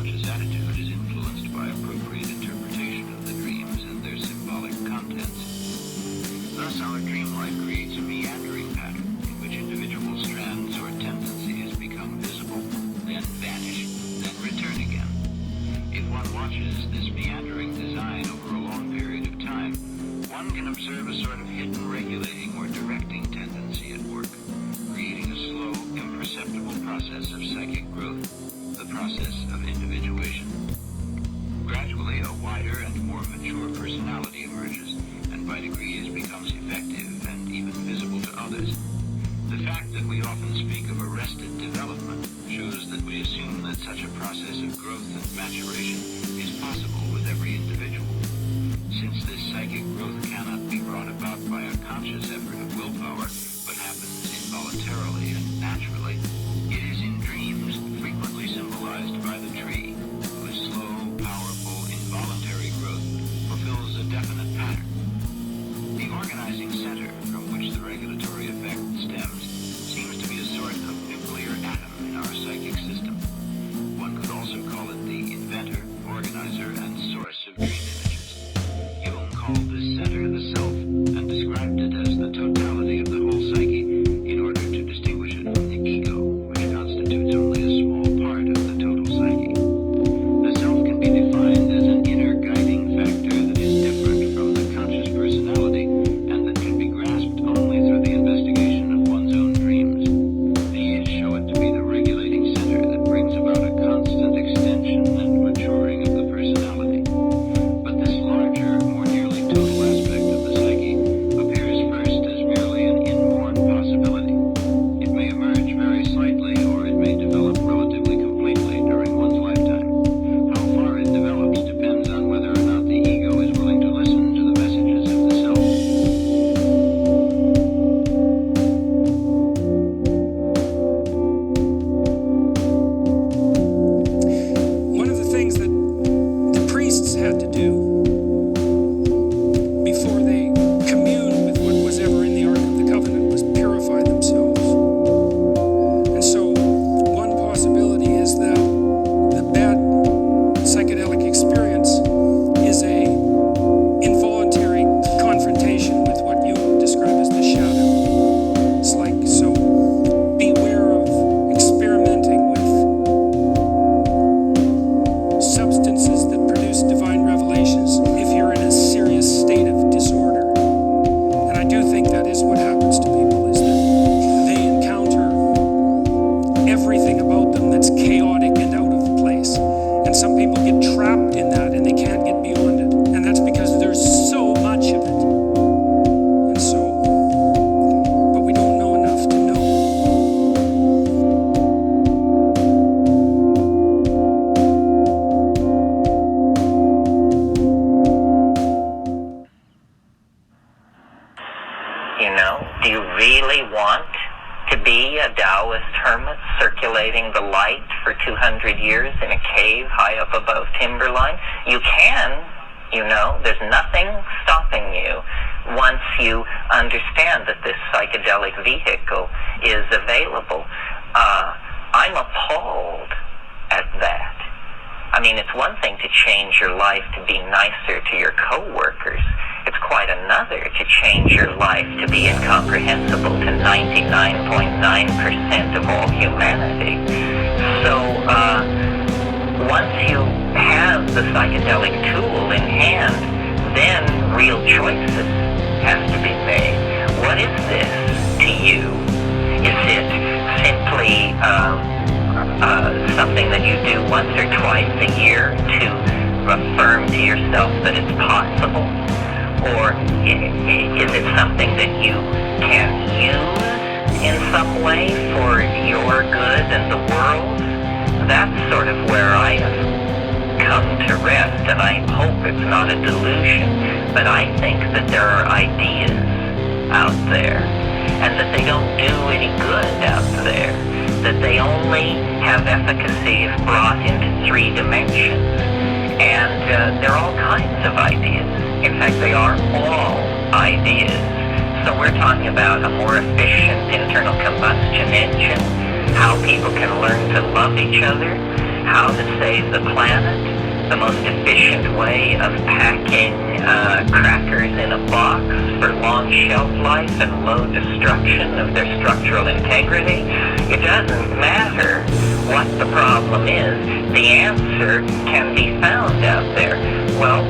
conscious attitude is influenced by appropriate interpretation of the dreams and their symbolic contents. Thus, our dream life creates a meandering pattern in which individual strands or tendencies become visible, then vanish, then return again. If one watches this meandering design over a long period of time, one can observe a sort of hidden regulating or directing tendency at work, creating a slow, imperceptible process of psychic growth, the process of individuation. Gradually, a wider and more mature personality emerges, and by degrees becomes effective and even visible to others. The fact that we often speak of arrested development shows that we assume that such a process of growth and maturation is possible with every individual. Since this psychic growth cannot be brought about by a conscious effort of willpower, but happens involuntarily and naturally, it is in dreams frequently symbolized by the tree, whose slow, powerful, involuntary growth fulfills a definite pattern. The organizing center from which the regulatory effect stems seems to be a sort of nuclear atom in our psychic system. One could also call it the inventor, organizer, and source of dream images. Jung called this center the self and described it as the totality of the whole psyche in order to distinguish it from the ego, which constitutes only a small part of the total psyche. The self can be defined as an inner guiding factor that is different from the conscious personality and that can be grasped only through the investigation of one's own dreams. These show it to be the regulating center that brings about a constant extension and maturing of the personality. But this larger, more nearly total aspect of the psyche appears first as merely an inborn possibility. It may emerge very slightly, or it may develop relatively completely during one's lifetime. How far it develops depends on whether or not the ego is willing to listen to the messages of the self. One of the things that the priests had to do before they communed with what was ever in the Ark of the Covenant was purify themselves. And so one possibility is that the bad psychedelic experience is a involuntary confrontation with what you describe as the shadow. It's like, so beware of experimenting with substances that produce divine revelations if you're in a serious state of disorder. And I do think that is what happens to people, is that they encounter everything about them that's chaotic and out of place. And some people get trapped in that and they can't get beyond it. And that's because there's so much of it. And so, but we don't know enough to know. You know, do you really want to be a Taoist hermit circulating the light for 200 years in a cave high up above timberline? You can, you know, there's nothing stopping you once you understand that this psychedelic vehicle is available. I'm appalled at that. I mean, it's one thing to change your life to be nicer to your coworkers. It's quite another to change your life to be incomprehensible to 99.9% of all humanity. So, once you have the psychedelic tool in hand, then real choices have to be made. What is this to you? Is it simply something that you do once or twice a year to affirm to yourself that it's possible? Or is it something that you can use in some way for your good and the world? That's sort of where I have come to rest, and I hope it's not a delusion. But I think that there are ideas out there, and that they don't do any good out there, that they only have efficacy if brought into 3 dimensions. And there are all kinds of ideas. In fact, they are all ideas. So we're talking about a more efficient internal combustion engine, how people can learn to love each other, how to save the planet, the most efficient way of packing crackers in a box for long shelf life and low destruction of their structural integrity. It doesn't matter what the problem is. The answer can be found out there. Well,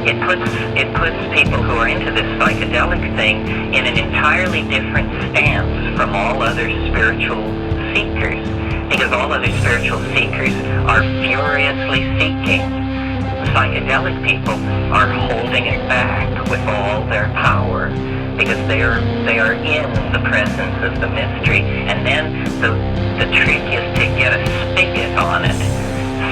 it puts people who are into this psychedelic thing in an entirely different stance from all other spiritual seekers, because all other spiritual seekers are furiously seeking. Psychedelic people are holding it back with all their power, because they are in the presence of the mystery. And then the trick is to get a spigot on it,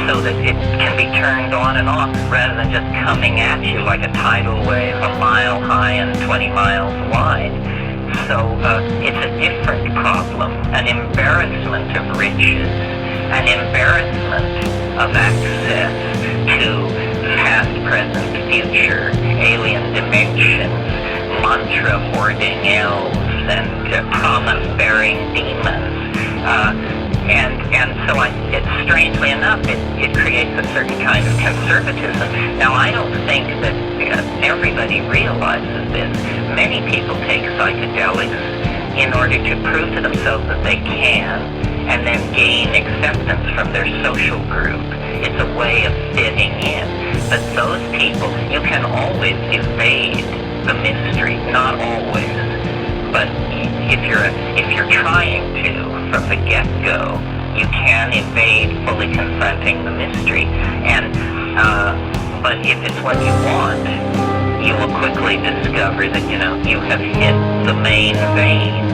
so that it can be turned on and off rather than just coming at you like a tidal wave a mile high and 20 miles wide. So it's a different problem, an embarrassment of riches, an embarrassment of access to past, present, future, alien dimensions, mantra hoarding elves, and promise-bearing demons. And so strangely enough, it creates a certain kind of conservatism. Now, I don't think that everybody realizes this. Many people take psychedelics in order to prove to themselves that they can, and then gain acceptance from their social group. It's a way of fitting in. But those people, you can always evade the mystery, not always. But if you're trying to, from the get-go, you can evade fully confronting the mystery. And but if it's what you want, you will quickly discover that you have hit the main vein,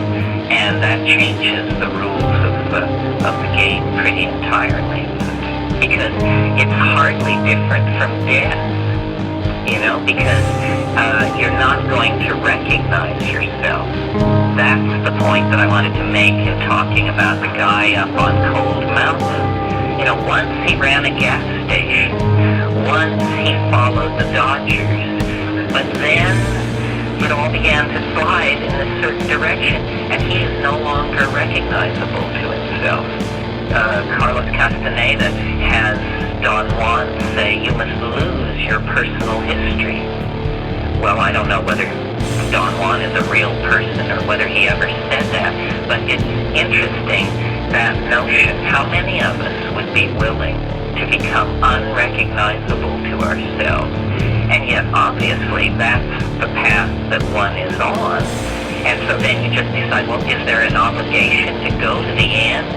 and that changes the rules of the game pretty entirely. Because it's hardly different from death, because you're not going to recognize yourself. That's the point that I wanted to make in talking about the guy up on Cold Mountain. Once he ran a gas station, once he followed the Dodgers, but then it all began to slide in a certain direction, and he is no longer recognizable to himself. Carlos Castaneda has Don Juan say, "You must lose your personal history." Well, I don't know whether Don Juan is a real person or whether he ever said that, but it's interesting, that notion. How many of us would be willing to become unrecognizable to ourselves? And yet, obviously, that's the path that one is on. And so then you just decide, well, is there an obligation to go to the end?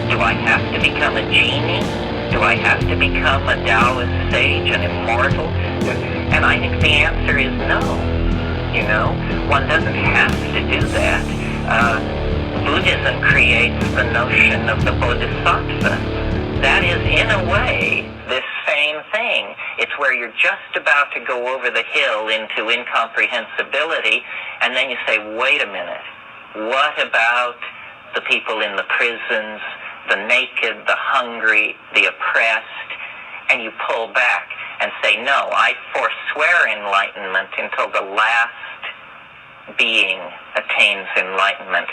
Do I have to become a genie? Do I have to become a Taoist sage, an immortal? And I think the answer is no. One doesn't have to do that. Buddhism creates the notion of the bodhisattva. That is, in a way, this same thing. It's where you're just about to go over the hill into incomprehensibility, and then you say, wait a minute, what about the people in the prisons, the naked, the hungry, the oppressed? And you pull back and say, no, I forswear enlightenment until the last being attains enlightenment.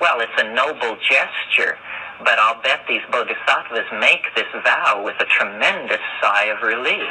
Well, it's a noble gesture, but I'll bet these bodhisattvas make this vow with a tremendous sigh of relief.